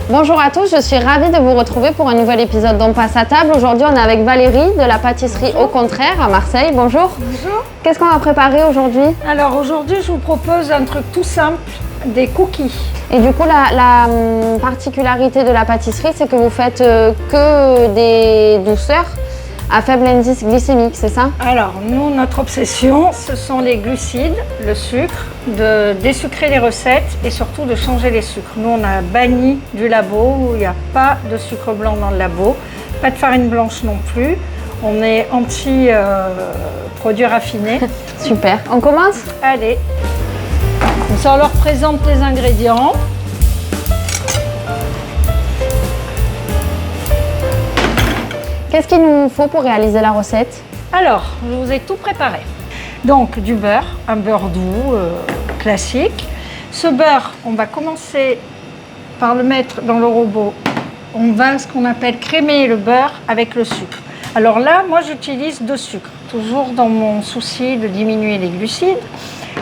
Bonjour à tous, je suis ravie de vous retrouver pour un nouvel épisode d'On passe à table. Aujourd'hui, on est avec Valérie de la pâtisserie Au Contraire à Marseille. Bonjour. Bonjour. Qu'est-ce qu'on va préparer aujourd'hui? Alors aujourd'hui, je vous propose un truc tout simple, des cookies. Et du coup, la particularité de la pâtisserie, c'est que vous faites que des douceurs à faible indice glycémique, c'est ça? Alors nous, notre obsession, ce sont les glucides, le sucre, de désucrer les recettes et surtout de changer les sucres. Nous, on a banni du labo, où il n'y a pas de sucre blanc dans le labo, pas de farine blanche non plus. On est anti-produits raffinés. Super. On commence? Allez. Ça, on leur présente les ingrédients. Qu'est-ce qu'il nous faut pour réaliser la recette? Alors, je vous ai tout préparé. Donc, du beurre, un beurre doux, classique. Ce beurre, on va commencer par le mettre dans le robot. On va, ce qu'on appelle, crémer le beurre avec le sucre. Alors là, moi, j'utilise 2 sucres, toujours dans mon souci de diminuer les glucides.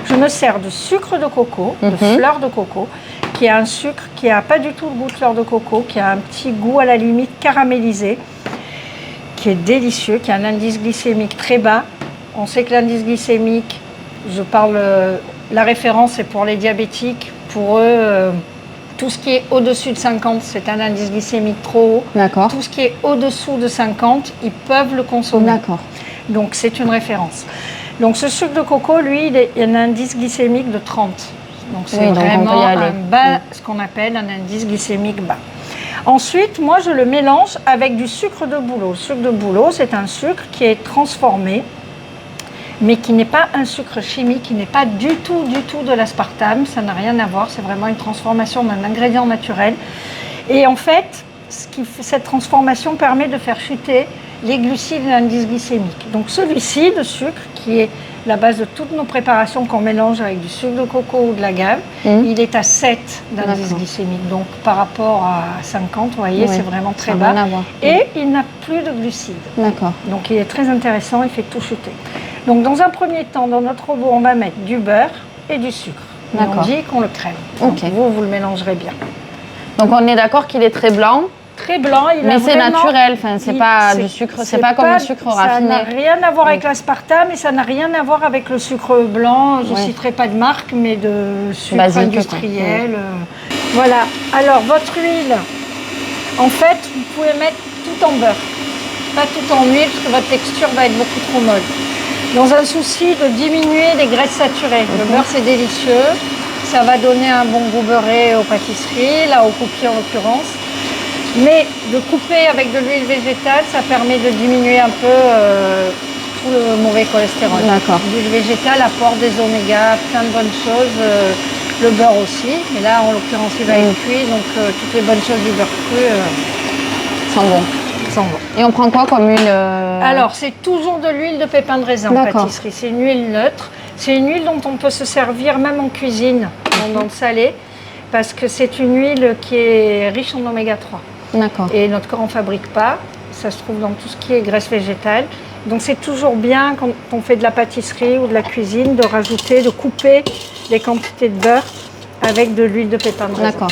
Je me sers de sucre de coco, de fleur de coco, qui a un sucre qui n'a pas du tout le goût de fleur de coco, qui a un petit goût à la limite caramélisé, qui est délicieux, qui a un indice glycémique très bas. On sait que l'indice glycémique, la référence est pour les diabétiques. Pour eux, tout ce qui est au-dessus de 50, c'est un indice glycémique trop haut. D'accord. Tout ce qui est au-dessous de 50, ils peuvent le consommer. D'accord. Donc c'est une référence. Donc ce sucre de coco, lui, il a un indice glycémique de 30. Donc c'est vraiment ce qu'on appelle un indice glycémique bas. Ensuite, moi, je le mélange avec du sucre de bouleau. Le sucre de bouleau, c'est un sucre qui est transformé, mais qui n'est pas un sucre chimique, qui n'est pas du tout de l'aspartame. Ça n'a rien à voir, c'est vraiment une transformation d'un ingrédient naturel. Et en fait, cette transformation permet de faire chuter les glucides et l'indice glycémique. Donc celui-ci, de sucre, qui est la base de toutes nos préparations qu'on mélange avec du sucre de coco ou de l'agave, il est à 7 d'indice glycémique. Donc par rapport à 50, vous voyez, c'est vraiment très bas. Et il n'a plus de glucides. D'accord. Donc il est très intéressant, il fait tout chuter. Donc dans un premier temps, dans notre robot, on va mettre du beurre et du sucre. Et on dit qu'on le crème. Donc vous le mélangerez bien. Donc on est d'accord qu'il est très blanc? Très blanc, mais c'est naturel, enfin, c'est pas du sucre, c'est pas comme le sucre raffiné. Ça n'a rien à voir avec l'aspartame et ça n'a rien à voir avec le sucre blanc. Je ne citerai pas de marque, mais de sucre industriel. Voilà. Alors votre huile, en fait, vous pouvez mettre tout en beurre, pas tout en huile, parce que votre texture va être beaucoup trop molle. Dans un souci de diminuer les graisses saturées. Le beurre, c'est délicieux. Ça va donner un bon goût beurré aux pâtisseries, là aux cookies en l'occurrence. Mais de couper avec de l'huile végétale, ça permet de diminuer un peu tout le mauvais cholestérol. D'accord. L'huile végétale apporte des oméga, plein de bonnes choses. Le beurre aussi. Et là, en l'occurrence, il va être cuit. Donc, toutes les bonnes choses du beurre cru sont bons. Et on prend quoi comme huile Alors, c'est toujours de l'huile de pépin de raisin en pâtisserie. C'est une huile neutre. C'est une huile dont on peut se servir même en cuisine, dans le salé, parce que c'est une huile qui est riche en oméga 3. D'accord. Et notre corps n'en fabrique pas. Ça se trouve dans tout ce qui est graisse végétale. Donc c'est toujours bien quand on fait de la pâtisserie ou de la cuisine de rajouter, de couper les quantités de beurre avec de l'huile de pépin de raisin. D'accord.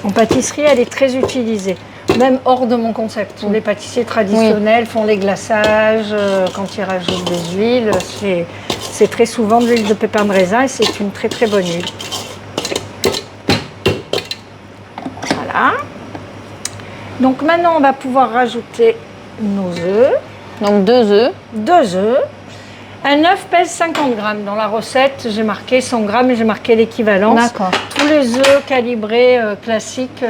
En pâtisserie, elle est très utilisée. Même hors de mon concept. Les pâtissiers traditionnels font les glaçages quand ils rajoutent des huiles. C'est très souvent de l'huile de pépin de raisin et c'est une très très bonne huile. Voilà. Donc maintenant, on va pouvoir rajouter nos œufs. Donc 2 œufs. 2 œufs. Un œuf pèse 50 grammes. Dans la recette, j'ai marqué 100 grammes et j'ai marqué l'équivalence. D'accord. Tous les œufs calibrés classiques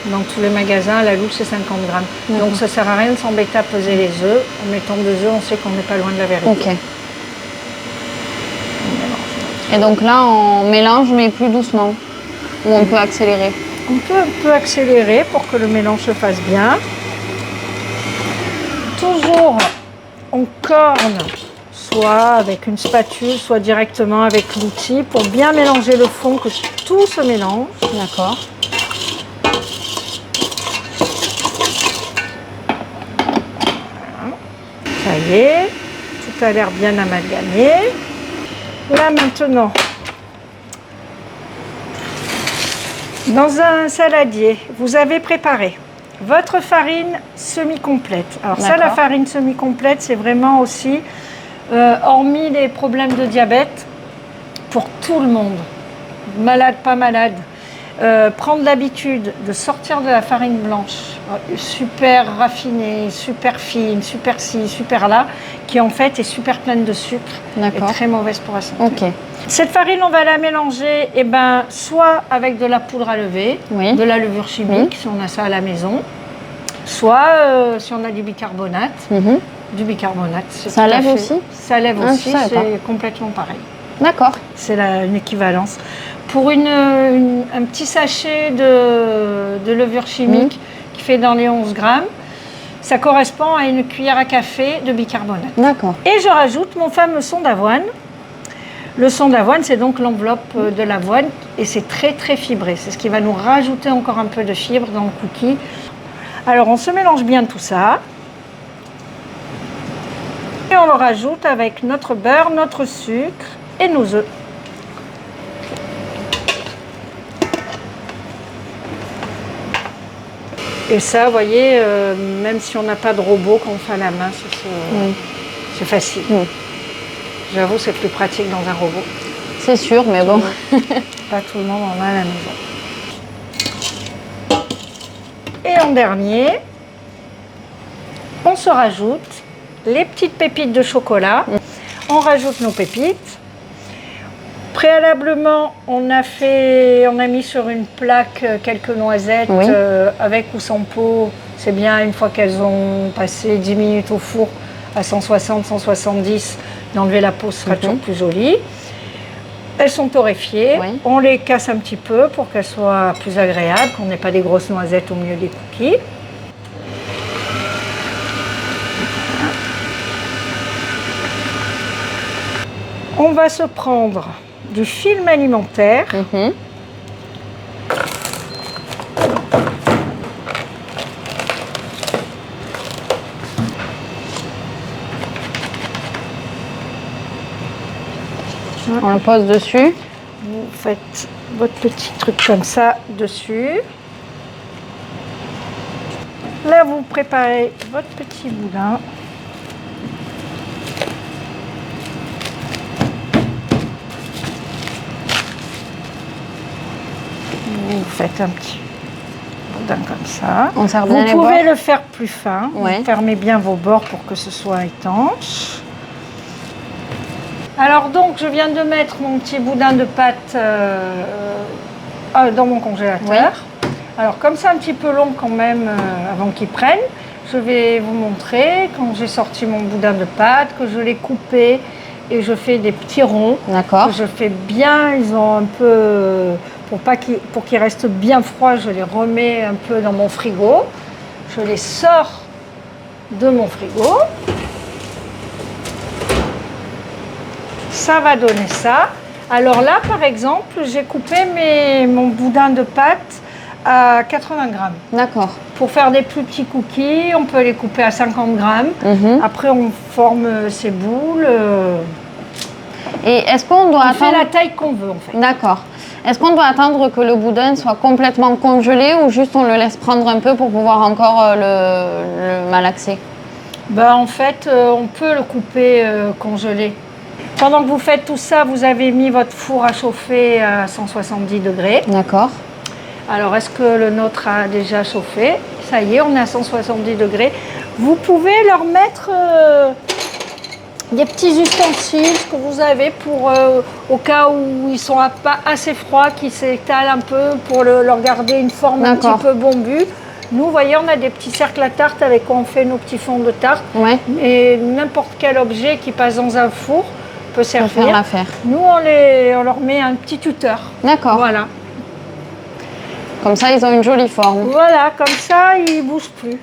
dans tous les magasins, à la louche, c'est 50 grammes. Donc ça ne sert à rien de s'embêter à peser les œufs. En mettant 2 œufs, on sait qu'on n'est pas loin de la vérité. Ok. Et donc là, on mélange, mais plus doucement. Ou on peut accélérer? On peut un peu accélérer pour que le mélange se fasse bien. Toujours, on corne, soit avec une spatule, soit directement avec l'outil, pour bien mélanger le fond, que tout se mélange. D'accord. Ça y est, tout a l'air bien amalgamé. Là maintenant, Dans un saladier, vous avez préparé votre farine semi-complète. Alors ça, la farine semi-complète, c'est vraiment aussi, hormis les problèmes de diabète, pour tout le monde, malade, pas malade, prendre l'habitude de sortir de la farine blanche, super raffinée, super fine, super ci, super là, qui en fait est super pleine de sucre et très mauvaise pour la santé. Cette farine, on va la mélanger soit avec de la poudre à lever, de la levure chimique, si on a ça à la maison, soit si on a du bicarbonate. Du bicarbonate. Ça lève aussi? Ça lève aussi, c'est complètement pareil. D'accord. C'est une équivalence. Pour un petit sachet de levure chimique qui fait dans les 11 grammes, ça correspond à une cuillère à café de bicarbonate. D'accord. Et je rajoute mon fameux son d'avoine. Le son d'avoine, c'est donc l'enveloppe de l'avoine et c'est très très fibré. C'est ce qui va nous rajouter encore un peu de fibre dans le cookie. Alors on se mélange bien tout ça. Et on le rajoute avec notre beurre, notre sucre et nos œufs. Et ça, vous voyez, même si on n'a pas de robot, quand on fait à la main, c'est facile. J'avoue, c'est plus pratique dans un robot. C'est sûr, mais bon. Pas tout le monde en a à la maison. Et en dernier, on se rajoute les petites pépites de chocolat. On rajoute nos pépites. Préalablement, on a mis sur une plaque quelques noisettes avec ou sans peau. C'est bien, une fois qu'elles ont passé 10 minutes au four à 160, 170, d'enlever la peau, ce sera toujours plus joli. Elles sont torréfiées. On les casse un petit peu pour qu'elles soient plus agréables, qu'on n'ait pas des grosses noisettes au milieu des cookies. On va se prendre du film alimentaire. On le pose dessus. Vous faites votre petit truc comme ça dessus. Là, vous préparez votre petit boudin. Vous faites un petit boudin comme ça. On serre bien les bords. Vous pouvez bords. le faire plus fin. Vous fermez bien vos bords pour que ce soit étanche. Alors donc, je viens de mettre mon petit boudin de pâte dans mon congélateur. Alors comme c'est un petit peu long quand même avant qu'il prenne, je vais vous montrer quand j'ai sorti mon boudin de pâte, que je l'ai coupé et je fais des petits ronds. D'accord. Je fais bien, ils ont un peu... Pour qu'ils restent bien froids, je les remets un peu dans mon frigo. Je les sors de mon frigo. Ça va donner ça. Alors là, par exemple, j'ai coupé mon boudin de pâte à 80 grammes. D'accord. Pour faire des plus petits cookies, on peut les couper à 50 grammes. Après, on forme ces boules. Et est-ce qu'on doit attendre... On fait la taille qu'on veut, en fait. D'accord. Est-ce qu'on doit attendre que le boudin soit complètement congelé ou juste on le laisse prendre un peu pour pouvoir encore le malaxer? En fait, on peut le couper congelé. Pendant que vous faites tout ça, vous avez mis votre four à chauffer à 170 degrés. D'accord. Alors, est-ce que le nôtre a déjà chauffé? Ça y est, on est à 170 degrés. Vous pouvez leur mettre des petits ustensiles que vous avez pour, au cas où ils sont pas assez froids, qui s'étalent un peu pour leur garder une forme un petit peu bombue. Nous, vous voyez, on a des petits cercles à tarte avec quoi on fait nos petits fonds de tarte. Et n'importe quel objet qui passe dans un four peut servir. Faire l'affaire. Nous, on leur met un petit tuteur. D'accord. Voilà. Comme ça, ils ont une jolie forme. Voilà, comme ça, ils ne bougent plus.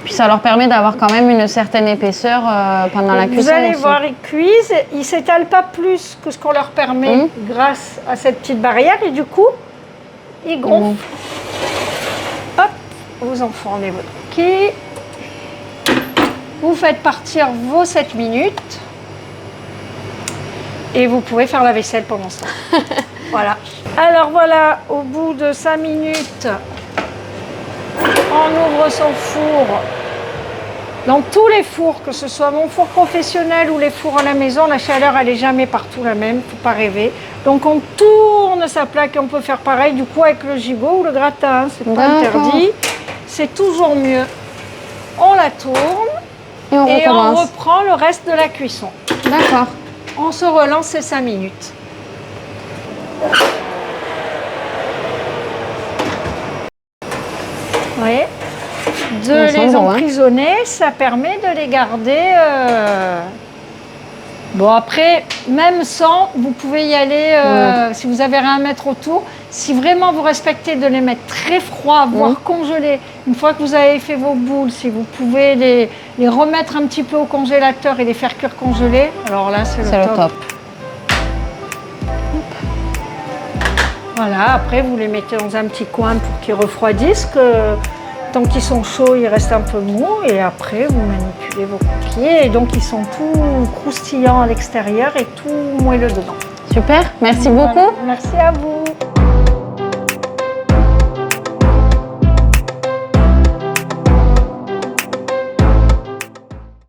Puis ça leur permet d'avoir quand même une certaine épaisseur pendant la cuisson. Vous allez voir, ils cuisent, ils ne s'étalent pas plus que ce qu'on leur permet grâce à cette petite barrière. Et du coup, ils gonflent. Hop, vous enfournez votre cookie. Vous faites partir vos 7 minutes. Et vous pouvez faire la vaisselle pendant ça. Voilà. Alors voilà, au bout de 5 minutes, on ouvre son four. Dans tous les fours, que ce soit mon four professionnel ou les fours à la maison, la chaleur, elle n'est jamais partout la même, il ne faut pas rêver. Donc on tourne sa plaque et on peut faire pareil du coup avec le gigot ou le gratin, c'est pas interdit. C'est toujours mieux. On la tourne et on reprend le reste de la cuisson. D'accord. On se relance ces 5 minutes. Vous voyez ? De les emprisonner, ça permet de les garder. Bon, après, même sans, vous pouvez y aller si vous avez rien à mettre autour. Si vraiment vous respectez de les mettre très froids, voire congelés, une fois que vous avez fait vos boules, si vous pouvez les remettre un petit peu au congélateur et les faire cuire congelés, alors là, c'est le top. Voilà, après, vous les mettez dans un petit coin pour qu'ils refroidissent. Tant qu'ils sont chauds, ils restent un peu mous et après vous manipulez vos coquilles et donc ils sont tout croustillants à l'extérieur et tout moelleux dedans. Super, merci beaucoup. Merci à vous.